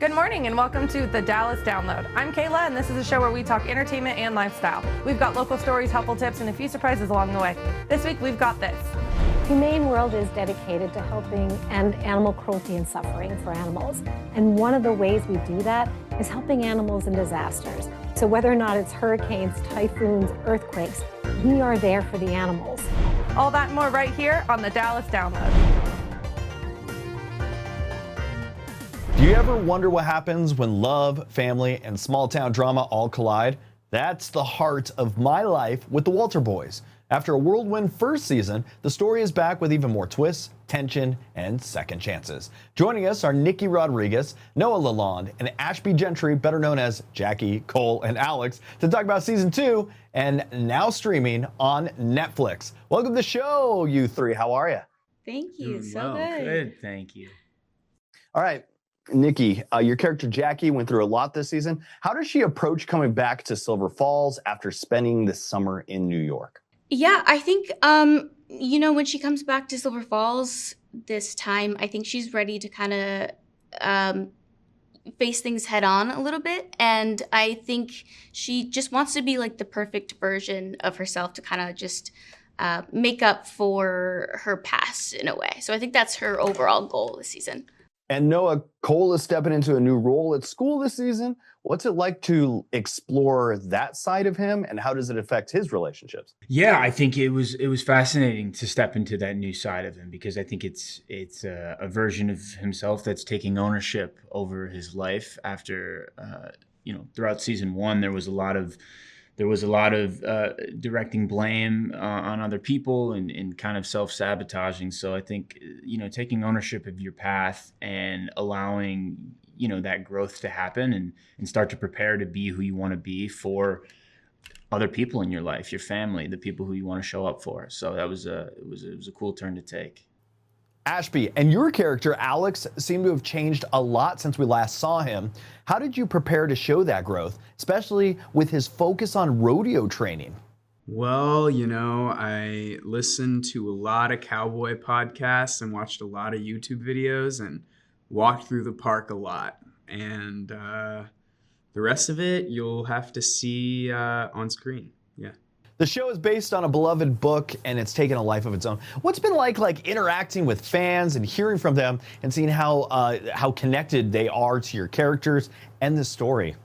Good morning and welcome to the Dallas Download. I'm Kayla and this is a show where we talk entertainment and lifestyle. We've got local stories, helpful tips, and a few surprises along the way. This week we've got this. Humane World is dedicated to helping end animal cruelty and suffering for animals. And one of the ways we do that is helping animals in disasters. So whether or not it's hurricanes, typhoons, earthquakes, we are there for the animals. All that and more right here on the Dallas Download. Do you ever wonder what happens when love, family, and small town drama all collide? That's the heart of My Life with the Walter Boys. After a whirlwind first season, the story is back with even more twists, tension, and second chances. Joining us are Nikki Rodriguez, Noah LaLond, and Ashby Gentry, better known as Jackie, Cole, and Alex, to talk about season 2 and now streaming on Netflix. Welcome to the show, you three. How are you? Thank you. Doing So well. good. Thank you. All right. Nikki, your character Jackie went through a lot this season. How does she approach coming back to Silver Falls after spending the summer in New York? Yeah, I think, when she comes back to Silver Falls this time, I think she's ready to kind of face things head on a little bit. And I think she just wants to be like the perfect version of herself to kind of just make up for her past in a way. So I think that's her overall goal this season. And Noah, Cole is stepping into a new role at school this season. What's it like to explore that side of him, and how does it affect his relationships? Yeah, I think it was fascinating to step into that new side of him, because I think it's a version of himself that's taking ownership over his life. After throughout season 1, there was a lot of directing blame on other people and kind of self-sabotaging. So I think, taking ownership of your path and allowing, that growth to happen and start to prepare to be who you want to be for other people in your life, your family, the people who you want to show up for. So that was it was a cool turn to take. Ashby, and your character, Alex, seemed to have changed a lot since we last saw him. How did you prepare to show that growth, especially with his focus on rodeo training? Well, I listened to a lot of cowboy podcasts and watched a lot of YouTube videos and walked through the park a lot. And the rest of it, you'll have to see on screen. Yeah. The show is based on a beloved book, and it's taken a life of its own. What's been like interacting with fans and hearing from them and seeing how connected they are to your characters and the story?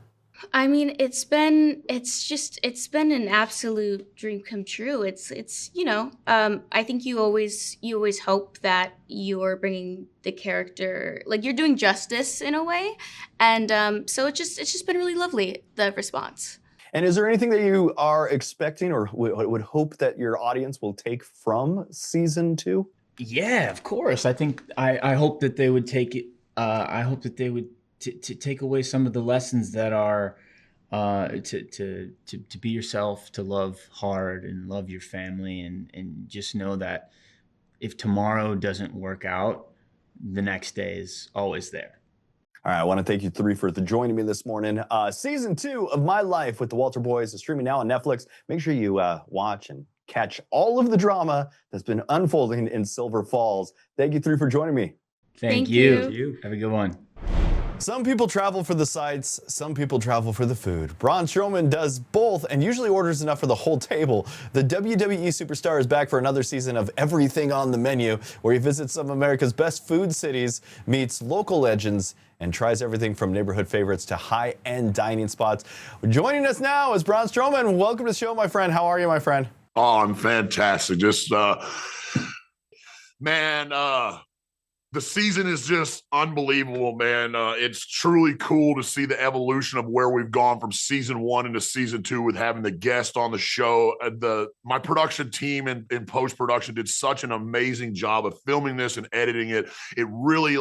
I mean, it's been an absolute dream come true. I think you always hope that you're bringing the character, like you're doing justice in a way. And so it's just been really lovely, the response. And is there anything that you are expecting or would hope that your audience will take from season 2? Yeah, of course. I think I hope that they would take it. I hope that they would to take away some of the lessons that are to be yourself, to love hard and love your family, and just know that if tomorrow doesn't work out, the next day is always there. All right, I want to thank you three for joining me this morning. Season 2 of My Life with the Walter Boys is streaming now on Netflix. Make sure you watch and catch all of the drama that's been unfolding in Silver Falls. Thank you three for joining me. Thank you. Have a good one. Some people travel for the sights, some people travel for the food. Braun Strowman does both and usually orders enough for the whole table. The WWE Superstar is back for another season of Everything on the Menu, where he visits some of America's best food cities, meets local legends, and tries everything from neighborhood favorites to high-end dining spots. Joining us now is Braun Strowman. Welcome to the show, my friend. How are you, my friend? Oh, I'm fantastic. Just, the season is just unbelievable, man. It's truly cool to see the evolution of where we've gone from season 1 into season 2 with having the guest on the show. My production team in post-production did such an amazing job of filming this and editing it. It really,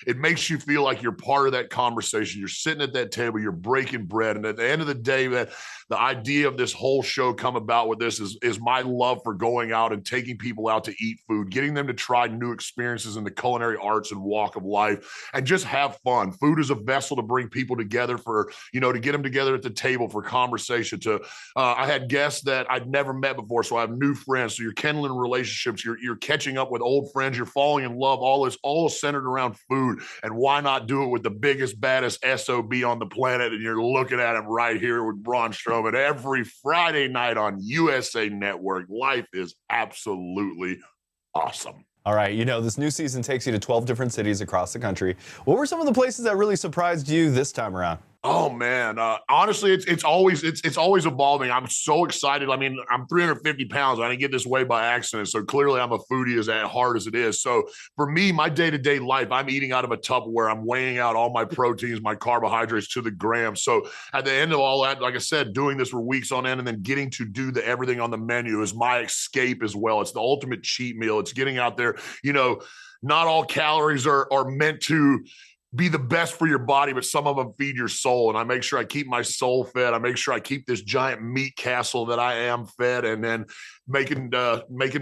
it makes you feel like you're part of that conversation. You're sitting at that table, you're breaking bread. And at the end of the day, that the idea of this whole show come about with this is my love for going out and taking people out to eat food, getting them to try new experiences in the culinary arts and walk of life, and just have fun. Food is a vessel to bring people together for, to get them together at the table for conversation. I had guests that I'd never met before, so I have new friends. So you're kindling relationships, you're catching up with old friends, you're falling in love. All this, all centered around food. And why not do it with the biggest, baddest SOB on the planet? And you're looking at him right here with Braun Strowman every Friday night on USA Network. Life is absolutely awesome. All right, this new season takes you to 12 different cities across the country. What were some of the places that really surprised you this time around? Oh man, honestly, it's always evolving. I'm so excited. I mean, I'm 350 pounds. I didn't get this way by accident. So clearly I'm a foodie as at heart as it is. So for me, my day-to-day life, I'm eating out of a Tupperware. I'm weighing out all my proteins, my carbohydrates to the gram. So at the end of all that, like I said, doing this for weeks on end and then getting to do everything on the menu is my escape as well. It's the ultimate cheat meal. It's getting out there. Not all calories are meant to be the best for your body, but some of them feed your soul. And I make sure I keep my soul fed. I make sure I keep this giant meat castle that I am fed, and then making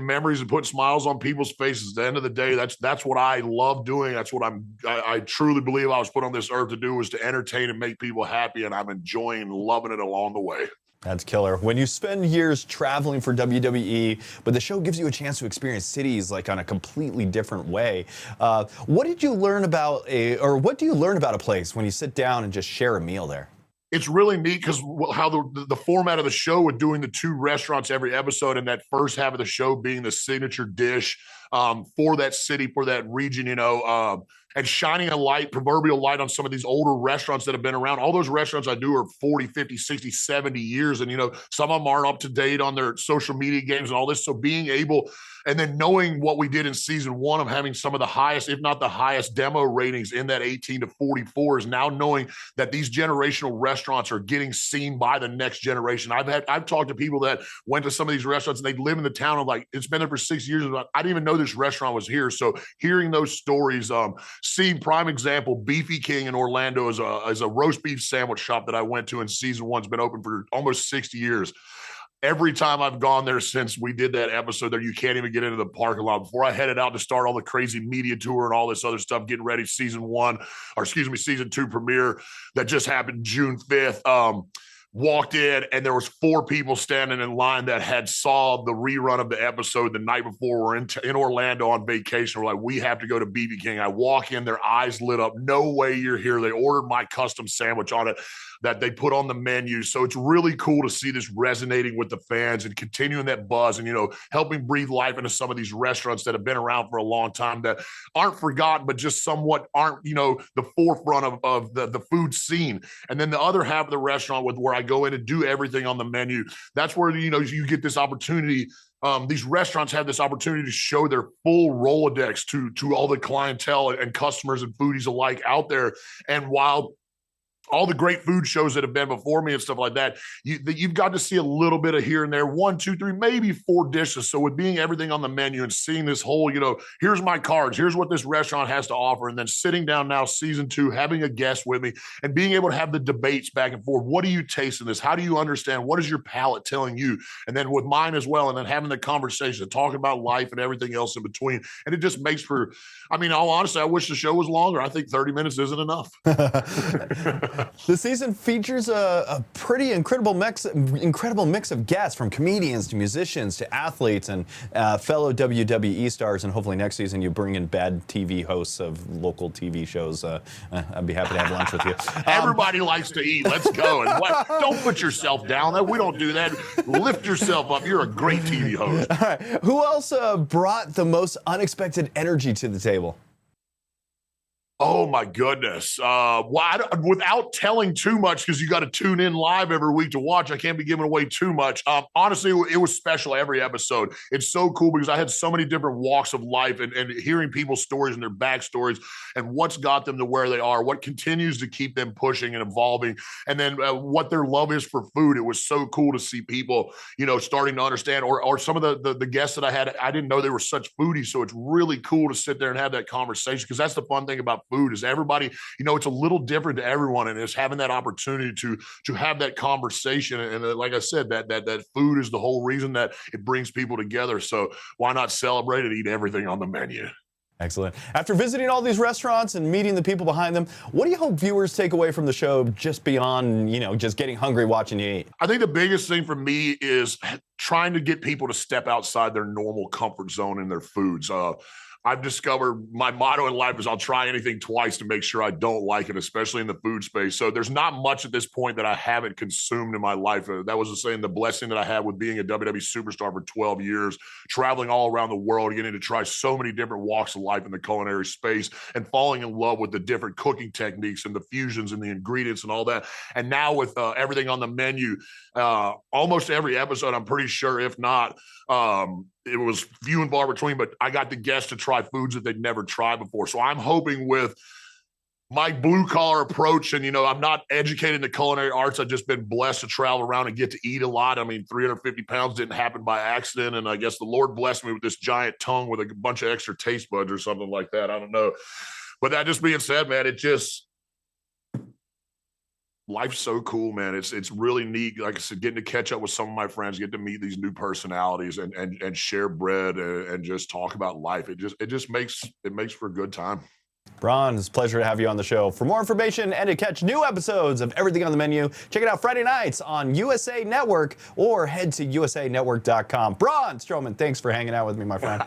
memories and putting smiles on people's faces. At the end of the day, that's what I love doing. That's what I truly believe I was put on this earth to do, was to entertain and make people happy. And I'm enjoying and loving it along the way. That's killer. When you spend years traveling for WWE, but the show gives you a chance to experience cities like on a completely different way. What do you learn about a place when you sit down and just share a meal there? It's really neat because how the format of the show with doing the 2 restaurants every episode, and that first half of the show being the signature dish for that city, for that region, and shining a light, proverbial light, on some of these older restaurants that have been around. All those restaurants I do are 40, 50, 60, 70 years. And, some of them aren't up to date on their social media games and all this. So being able, and then knowing what we did in season 1 of having some of the highest, if not the highest demo ratings in that 18 to 44, is now knowing that these generational restaurants are getting seen by the next generation. I've talked to people that went to some of these restaurants and they live in the town of, like, it's been there for 6 years. I didn't even know this restaurant was here. So hearing those stories, seeing prime example, Beefy King in Orlando is a roast beef sandwich shop that I went to in season 1. It's been open for almost 60 years. Every time I've gone there since we did that episode there, you can't even get into the parking lot. Before I headed out to start all the crazy media tour and all this other stuff, getting ready season 2 premiere that just happened June 5th. Walked in and there was 4 people standing in line that had saw the rerun of the episode the night before. We're in Orlando on vacation. We're like, we have to go to BB King. I walk in, their eyes lit up. No way you're here. They ordered my custom sandwich on it that they put on the menu. So it's really cool to see this resonating with the fans and continuing that buzz and, helping breathe life into some of these restaurants that have been around for a long time that aren't forgotten, but just somewhat aren't, the forefront of the food scene. And then the other half of the restaurant where I go in and do everything on the menu, that's where, you get this opportunity. These restaurants have this opportunity to show their full Rolodex to all the clientele and customers and foodies alike out there. And while all the great food shows that have been before me and stuff like that, you've got to see a little bit of here and there, 1, 2, 3, maybe 4 dishes. So with being everything on the menu and seeing this whole, here's my cards, here's what this restaurant has to offer. And then sitting down now, season 2, having a guest with me and being able to have the debates back and forth. What do you taste in this? How do you understand? What is your palate telling you? And then with mine as well. And then having the conversation, talking about life and everything else in between. And it just makes for, all honesty, I wish the show was longer. I think 30 minutes isn't enough. The season features a pretty incredible mix of guests, from comedians to musicians to athletes and fellow WWE stars. And hopefully next season you bring in bad TV hosts of local TV shows. I'd be happy to have lunch with you. Everybody likes to eat. Let's go. And don't put yourself down. We don't do that. Lift yourself up. You're a great TV host. All right. Who else brought the most unexpected energy to the table? Oh my goodness. Without telling too much, because you got to tune in live every week to watch, I can't be giving away too much. Honestly, it was special every episode. It's so cool because I had so many different walks of life and hearing people's stories and their backstories and what's got them to where they are, what continues to keep them pushing and evolving, and then what their love is for food. It was so cool to see people, starting to understand, or some of the guests that I had, I didn't know they were such foodies. So it's really cool to sit there and have that conversation, because that's the fun thing about food is everybody, it's a little different to everyone, and it's having that opportunity to have that conversation. And like I said, that food is the whole reason that it brings people together. So why not celebrate and eat everything on the menu? Excellent. After visiting all these restaurants and meeting the people behind them, what do you hope viewers take away from the show just beyond, just getting hungry watching you eat? I think the biggest thing for me is trying to get people to step outside their normal comfort zone in their foods. I've discovered my motto in life is I'll try anything twice to make sure I don't like it, especially in the food space. So there's not much at this point that I haven't consumed in my life. That was the blessing that I had with being a WWE Superstar for 12 years, traveling all around the world, getting to try so many different walks of life in the culinary space and falling in love with the different cooking techniques and the fusions and the ingredients and all that. And now with everything on the menu, almost every episode, I'm pretty sure, if not, it was few and far between, but I got the guests to try foods that they'd never tried before. So I'm hoping with my blue collar approach, and I'm not educated in the culinary arts. I've just been blessed to travel around and get to eat a lot. I mean, 350 pounds didn't happen by accident. And I guess the Lord blessed me with this giant tongue with a bunch of extra taste buds or something like that. I don't know. But that just being said, man, life's so cool, man. It's really neat. Like I said, getting to catch up with some of my friends, get to meet these new personalities and share bread and just talk about life. It just makes for a good time. Braun, it's a pleasure to have you on the show. For more information and to catch new episodes of Everything on the Menu, check it out Friday nights on USA Network or head to usanetwork.com. Braun Strowman, thanks for hanging out with me, my friend.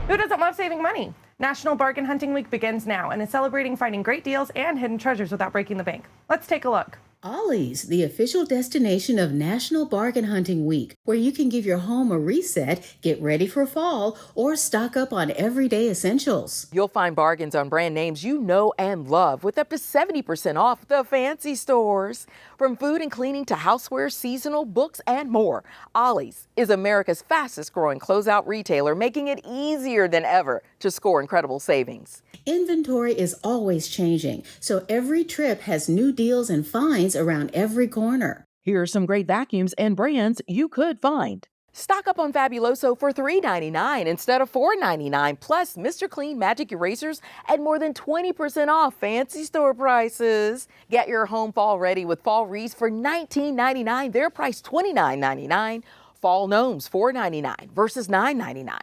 Who doesn't love saving money? National Bargain Hunting Week begins now and is celebrating finding great deals and hidden treasures without breaking the bank. Let's take a look. Ollie's, the official destination of National Bargain Hunting Week, where you can give your home a reset, get ready for fall, or stock up on everyday essentials. You'll find bargains on brand names you know and love with up to 70% off at the fancy stores. From food and cleaning to housewares, seasonal, books, and more, Ollie's is America's fastest growing closeout retailer, making it easier than ever to score incredible savings. Inventory is always changing, so every trip has new deals and finds around every corner. Here are some great vacuums and brands you could find. Stock up on Fabuloso for $3.99 instead of $4.99, plus Mr. Clean Magic Erasers at more than 20% off fancy store prices. Get your home fall ready with fall wreaths for $19.99. They're priced $29.99. Fall gnomes, $4.99 versus $9.99.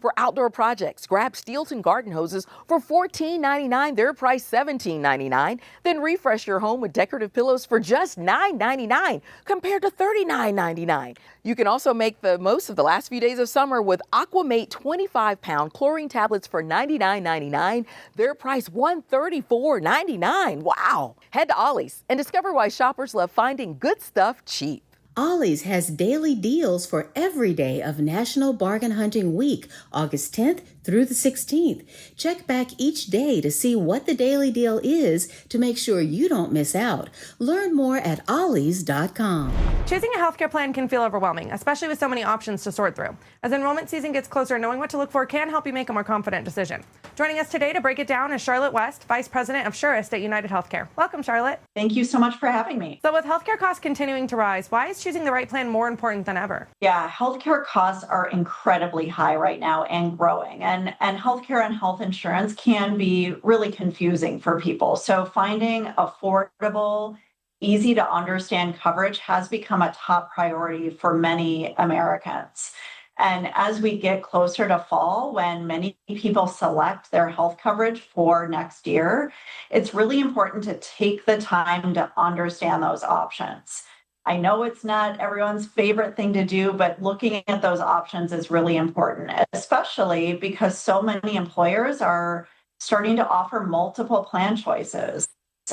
For outdoor projects, grab Steelton garden hoses for $14.99. They're priced $17.99. Then refresh your home with decorative pillows for just $9.99 compared to $39.99. You can also make the most of the last few days of summer with Aquamate 25-pound chlorine tablets for $99.99. They're priced $134.99. Wow! Head to Ollie's and discover why shoppers love finding good stuff cheap. Ollie's has daily deals for every day of National Bargain Hunting Week, August 10th through the 16th. Check back each day to see what the daily deal is to make sure you don't miss out. Learn more at ollies.com. Choosing a healthcare plan can feel overwhelming, especially with so many options to sort through. As enrollment season gets closer, knowing what to look for can help you make a more confident decision. Joining us today to break it down is Charlotte West, Vice President of Surest at United Healthcare. Welcome, Charlotte. Thank you so much for having me. So with healthcare costs continuing to rise, why is choosing the right plan more important than ever? Yeah, healthcare costs are incredibly high right now and growing. And healthcare and health insurance can be really confusing for people. So finding affordable, easy to understand coverage has become a top priority for many Americans. And as we get closer to fall, when many people select their health coverage for next year, it's really important to take the time to understand those options. I know it's not everyone's favorite thing to do, but looking at those options is really important, especially because so many employers are starting to offer multiple plan choices.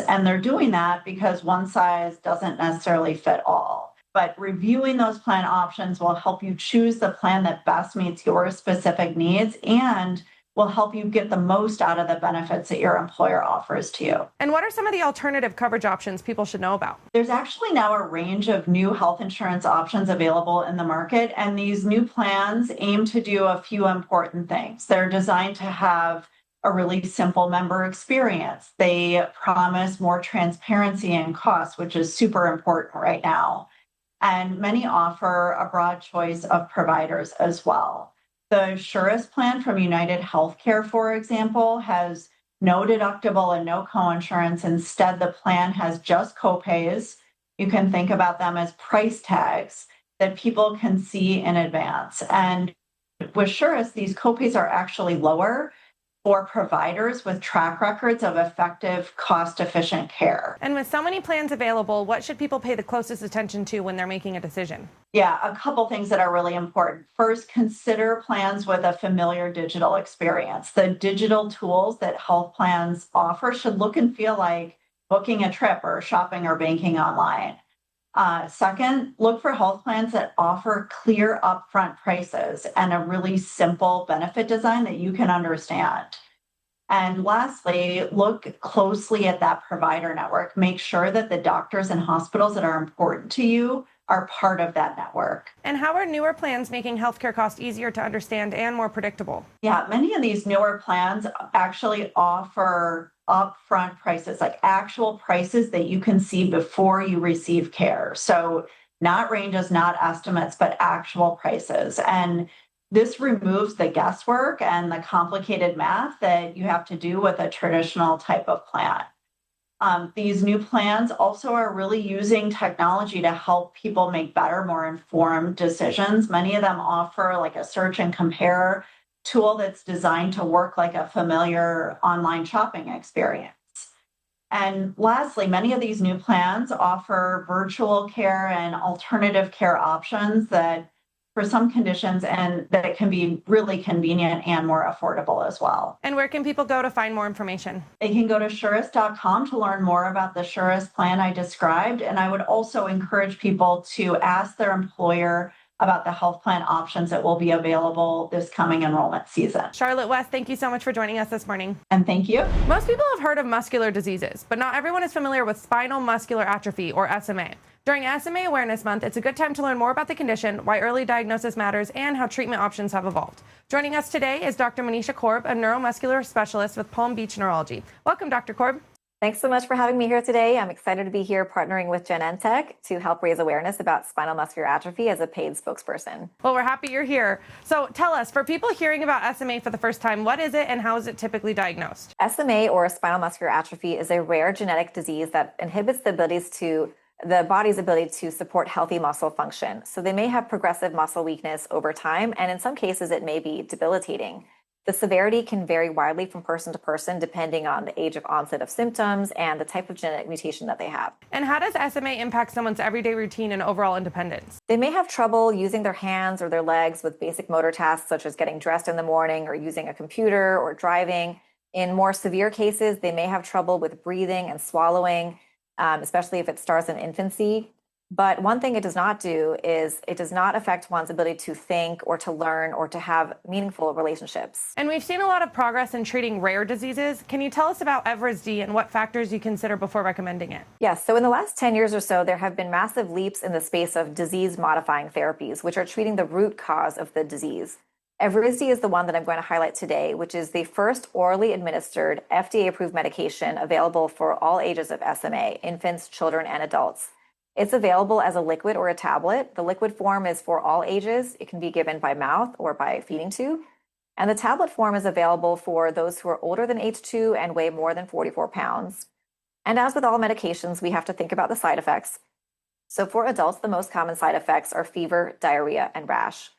And they're doing that because one size doesn't necessarily fit all. But reviewing those plan options will help you choose the plan that best meets your specific needs and will help you get the most out of the benefits that your employer offers to you. And what are some of the alternative coverage options people should know about? There's actually now a range of new health insurance options available in the market, and these new plans aim to do a few important things. They're designed to have a really simple member experience. They promise more transparency in costs, which is super important right now. And many offer a broad choice of providers as well. The Surest plan from United Healthcare, for example, has no deductible and no coinsurance. Instead, the plan has just copays. You can think about them as price tags that people can see in advance. And With Surest, these copays are actually lower for providers with track records of effective, cost-efficient care. And with so many plans available, what should people pay the closest attention to when they're making a decision? Yeah, a couple things that are really important. First, consider plans with a familiar digital experience. The digital tools that health plans offer should look and feel like booking a trip or shopping or banking online. Second, look for health plans that offer clear upfront prices and a really simple benefit design that you can understand. And lastly, look closely at that provider network. Make sure that the doctors and hospitals that are important to you are part of that network. And how are newer plans making healthcare costs easier to understand and more predictable? Yeah, many of these newer plans actually offer upfront prices, like actual prices that you can see before you receive care. So not ranges, not estimates, but actual prices. And this removes the guesswork and the complicated math that you have to do with a traditional type of plan. These new plans also are really using technology to help people make better, more informed decisions. Many of them offer like a search and compare tool that's designed to work like a familiar online shopping experience. And lastly, many of these new plans offer virtual care and alternative care options that for some conditions and that can be really convenient and more affordable as well. And where can people go to find more information? They can go to surest.com to learn more about the Surest plan I described. And I would also encourage people to ask their employer about the health plan options that will be available this coming enrollment season. Charlotte West, thank you so much for joining us this morning. And thank you. Most people have heard of muscular diseases, but not everyone is familiar with spinal muscular atrophy, or SMA. During SMA Awareness Month, it's a good time to learn more about the condition, why early diagnosis matters, and how treatment options have evolved. Joining us today is Dr. Manisha Korb, a neuromuscular specialist with Palm Beach Neurology. Welcome, Dr. Korb. Thanks so much for having me here today. I'm excited to be here partnering with Genentech to help raise awareness about spinal muscular atrophy as a paid spokesperson. Well, we're happy you're here. So tell us, for people hearing about SMA for the first time, what is it and how is it typically diagnosed? SMA, or spinal muscular atrophy, is a rare genetic disease that inhibits the body's ability to support healthy muscle function. So they may have progressive muscle weakness over time, and in some cases it may be debilitating. The severity can vary widely from person to person depending on the age of onset of symptoms and the type of genetic mutation that they have. And how does SMA impact someone's everyday routine and overall independence? They may have trouble using their hands or their legs with basic motor tasks such as getting dressed in the morning or using a computer or driving. In more severe cases, they may have trouble with breathing and swallowing, especially if it starts in infancy. But one thing it does not do is it does not affect one's ability to think or to learn or to have meaningful relationships. And we've seen a lot of progress in treating rare diseases. Can you tell us about Evrysdi and what factors you consider before recommending it? Yes, so in the last 10 years or so, there have been massive leaps in the space of disease-modifying therapies, which are treating the root cause of the disease. Evrysdi is the one that I'm going to highlight today, which is the first orally administered FDA-approved medication available for all ages of SMA, infants, children, and adults. It's available as a liquid or a tablet. The liquid form is for all ages. It can be given by mouth or by feeding tube. And the tablet form is available for those who are older than age 2 and weigh more than 44 pounds. And as with all medications, we have to think about the side effects. So for adults, the most common side effects are fever, diarrhea, and rash.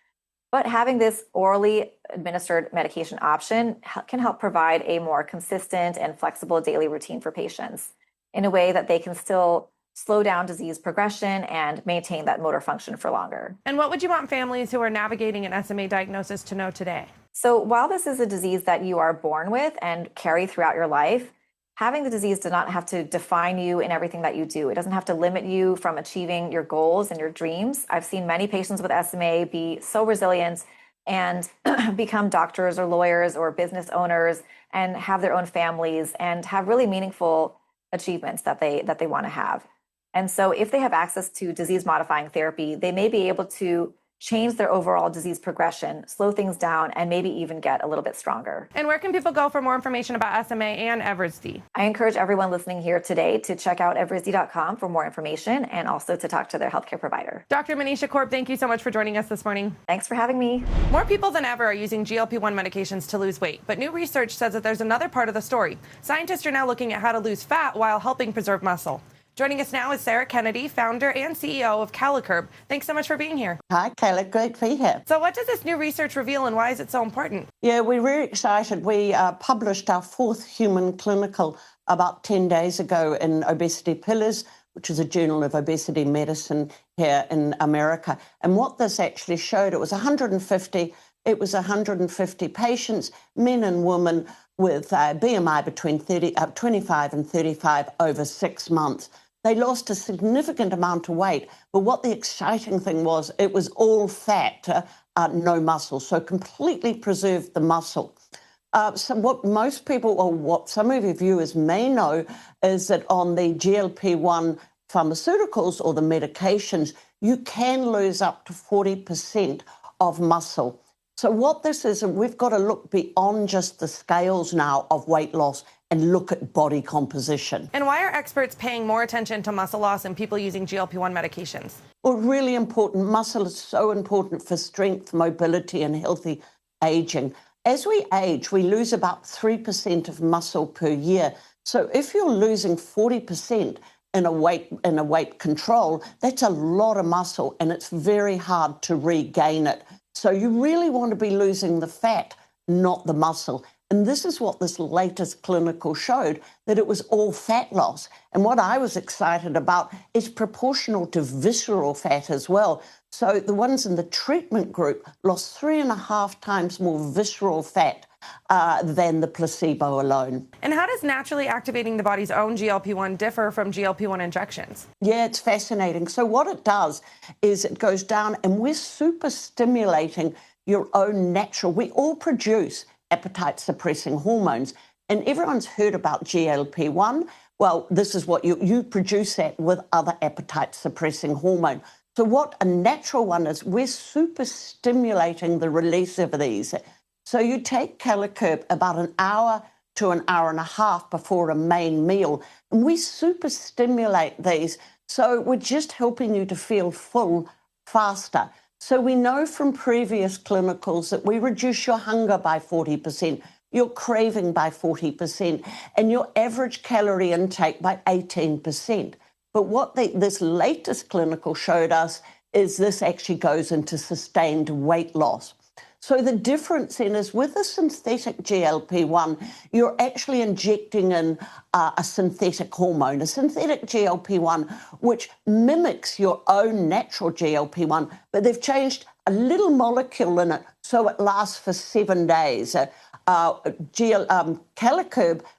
But having this orally administered medication option can help provide a more consistent and flexible daily routine for patients in a way that they can still slow down disease progression and maintain that motor function for longer. And what would you want families who are navigating an SMA diagnosis to know today? So while this is a disease that you are born with and carry throughout your life, having the disease does not have to define you in everything that you do. It doesn't have to limit you from achieving your goals and your dreams. I've seen many patients with SMA be so resilient and become doctors or lawyers or business owners and have their own families and have really meaningful achievements that they want to have. And so if they have access to disease-modifying therapy, they may be able to change their overall disease progression, slow things down, and maybe even get a little bit stronger. And where can people go for more information about SMA and Evrysdi? I encourage everyone listening here today to check out Evrysdi.com for more information and also to talk to their healthcare provider. Dr. Manisha Korb, thank you so much for joining us this morning. Thanks for having me. More people than ever are using GLP-1 medications to lose weight, but new research says that there's another part of the story. Scientists are now looking at how to lose fat while helping preserve muscle. Joining us now is Sarah Kennedy, founder and CEO of Korb. Thanks so much for being here. Hi, Kayla. Great to be here. So what does this new research reveal and why is it so important? Yeah, we're very excited. We published our 4th human clinical about 10 days ago in Obesity Pillars, which is a journal of obesity medicine here in America. And what this actually showed, it was 150 patients, men and women with BMI between 25 and 35 over 6 months. They lost a significant amount of weight, but what the exciting thing was, it was all fat, no muscle, so completely preserved the muscle. So what most people, or what some of your viewers may know, is that on the GLP-1 pharmaceuticals or the medications, you can lose up to 40% of muscle. So what this is, and we've got to look beyond just the scales now of weight loss and look at body composition. And why are experts paying more attention to muscle loss in people using GLP-1 medications? Well, really important. Muscle is so important for strength, mobility, and healthy aging. As we age, we lose about 3% of muscle per year. So if you're losing 40% in a weight control, that's a lot of muscle, and it's very hard to regain it. So you really want to be losing the fat, not the muscle. And this is what this latest clinical showed, that it was all fat loss. And what I was excited about is proportional to visceral fat as well. So the ones in the treatment group lost 3.5 times more visceral fat than the placebo alone. And how does naturally activating the body's own GLP-1 differ from GLP-1 injections? Yeah, it's fascinating. So what it does is it goes down and we're super stimulating your own natural, we all produce appetite suppressing hormones. And everyone's heard about GLP-1. Well, this is what you produce that with other appetite suppressing hormone. So what a natural one is, we're super stimulating the release of these. So you take Korb about an hour to an hour and a half before a main meal, and we super stimulate these. So we're just helping you to feel full faster. So we know from previous clinicals that we reduce your hunger by 40%, your craving by 40%, and your average calorie intake by 18%. But what this latest clinical showed us is this actually goes into sustained weight loss. So the difference then is with a synthetic GLP-1, you're actually injecting in a synthetic hormone, a synthetic GLP-1, which mimics your own natural GLP-1, but they've changed a little molecule in it so it lasts for 7 days. Korb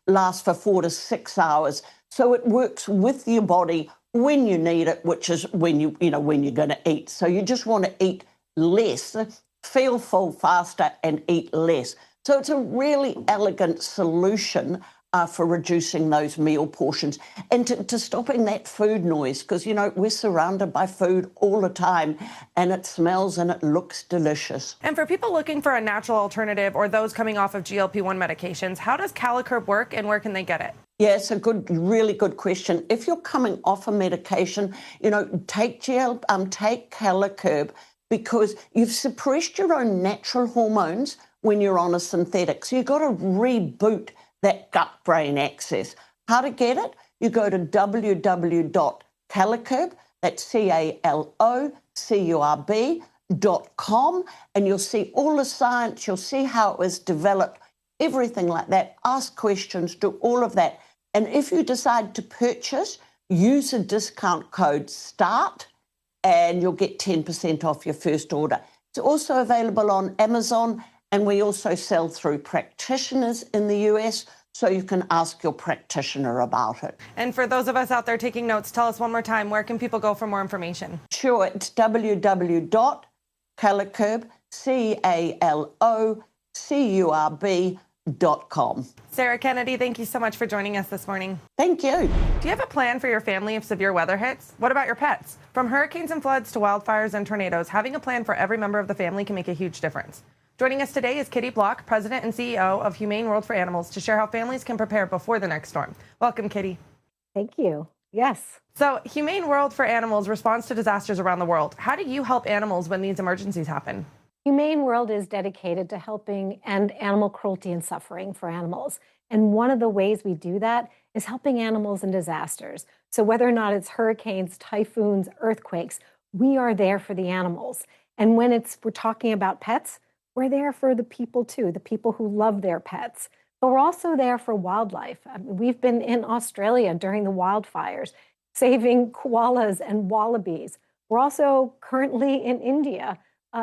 lasts for 4 to 6 hours. So it works with your body when you need it, which is when you're going to eat. So you just want to eat less, feel full faster, and eat less. So it's a really elegant solution for reducing those meal portions and to stopping that food noise, because, we're surrounded by food all the time and it smells and it looks delicious. And for people looking for a natural alternative or those coming off of GLP-1 medications, how does Korb work and where can they get it? Yeah, it's a really good question. If you're coming off a medication, take Korb, because you've suppressed your own natural hormones when you're on a synthetic. So you've got to reboot that gut-brain axis. How to get it? You go to www.Korb, that's CALOCURB.com, and you'll see all the science, you'll see how it was developed, everything like that. Ask questions, do all of that. And if you decide to purchase, use the discount code START, and you'll get 10% off your first order. It's also available on Amazon, and we also sell through practitioners in the US, so you can ask your practitioner about it. And for those of us out there taking notes, tell us one more time, where can people go for more information? Sure, it's www.Korb, CALOCURB.com. Sarah Kennedy, thank you so much for joining us this morning. Thank you. Do you have a plan for your family if severe weather hits? What about your pets? From hurricanes and floods to wildfires and tornadoes, having a plan for every member of the family can make a huge difference. Joining us today is Kitty Block, President and CEO of Humane World for Animals, to share how families can prepare before the next storm. Welcome, Kitty. Thank you. Yes. So, Humane World for Animals responds to disasters around the world. How do you help animals when these emergencies happen? Humane World is dedicated to helping end animal cruelty and suffering for animals. And one of the ways we do that is helping animals in disasters. So whether or not it's hurricanes, typhoons, earthquakes, we are there for the animals. And when we're talking about pets, we're there for the people too, the people who love their pets. But we're also there for wildlife. We've been in Australia during the wildfires, saving koalas and wallabies. We're also currently in India,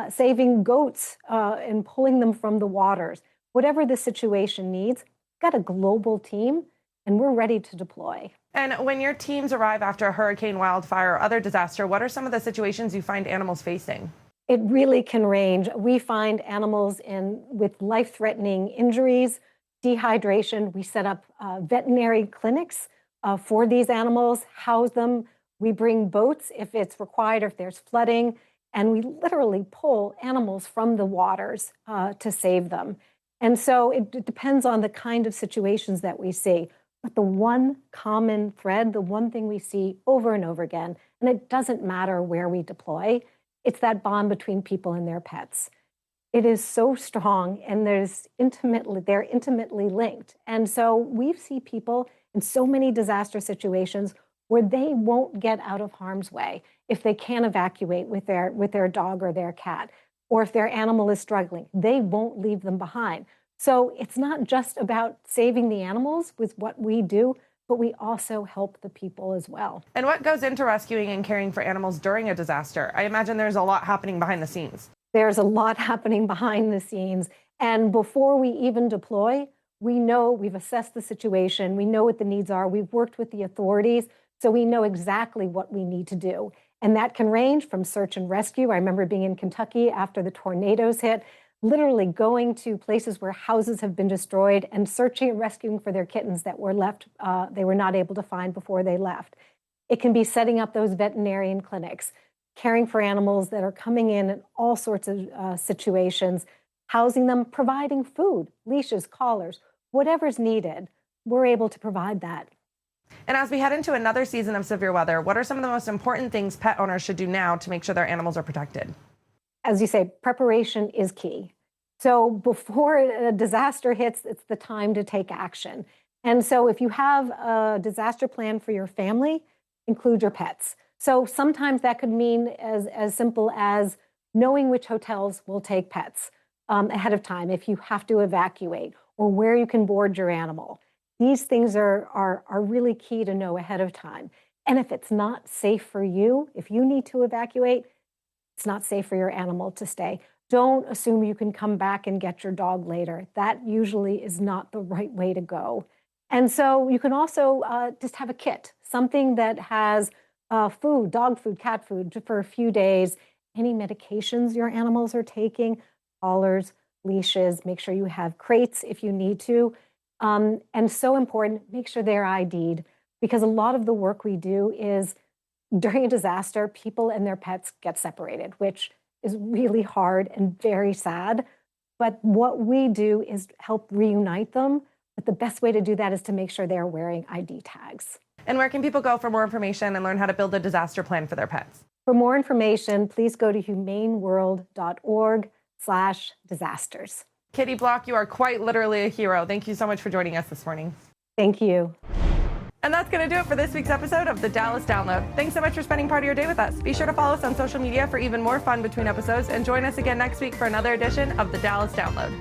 saving goats and pulling them from the waters. Whatever the situation needs, we've got a global team, and we're ready to deploy. And when your teams arrive after a hurricane, wildfire, or other disaster, what are some of the situations you find animals facing? It really can range. We find animals with life-threatening injuries, dehydration. We set up veterinary clinics for these animals, house them. We bring boats if it's required, or if there's flooding, and we literally pull animals from the waters to save them. And so it depends on the kind of situations that we see. But the one common thread, the one thing we see over and over again, and it doesn't matter where we deploy, it's that bond between people and their pets. It is so strong, and they're intimately linked. And so we see people in so many disaster situations where they won't get out of harm's way if they can't evacuate with their dog or their cat, or if their animal is struggling, they won't leave them behind. So it's not just about saving the animals with what we do, but we also help the people as well. And what goes into rescuing and caring for animals during a disaster? I imagine there's a lot happening behind the scenes. There's a lot happening behind the scenes. And before we even deploy, we've assessed the situation, we know what the needs are, we've worked with the authorities, so we know exactly what we need to do. And that can range from search and rescue. I remember being in Kentucky after the tornadoes hit, literally going to places where houses have been destroyed and searching and rescuing for their kittens that were left, they were not able to find before they left. It can be setting up those veterinarian clinics, caring for animals that are coming in all sorts of situations, housing them, providing food, leashes, collars, whatever's needed. We're able to provide that. And as we head into another season of severe weather, what are some of the most important things pet owners should do now to make sure their animals are protected? As you say, preparation is key. So before a disaster hits, it's the time to take action. And so if you have a disaster plan for your family, include your pets. So sometimes that could mean as simple as knowing which hotels will take pets ahead of time if you have to evacuate, or where you can board your animal. These things are really key to know ahead of time. And if it's not safe for you, if you need to evacuate, it's not safe for your animal to stay. Don't assume you can come back and get your dog later. That usually is not the right way to go. And so you can also just have a kit, something that has food, dog food, cat food for a few days, any medications your animals are taking, collars, leashes, make sure you have crates if you need to. And so important, make sure they're ID'd, because a lot of the work we do is during a disaster, people and their pets get separated, which is really hard and very sad. But what we do is help reunite them. But the best way to do that is to make sure they're wearing ID tags. And where can people go for more information and learn how to build a disaster plan for their pets? For more information, please go to humaneworld.org/disasters. Kitty Block, you are quite literally a hero. Thank you so much for joining us this morning. Thank you. And that's going to do it for this week's episode of the Dallas Download. Thanks so much for spending part of your day with us. Be sure to follow us on social media for even more fun between episodes, and join us again next week for another edition of the Dallas Download.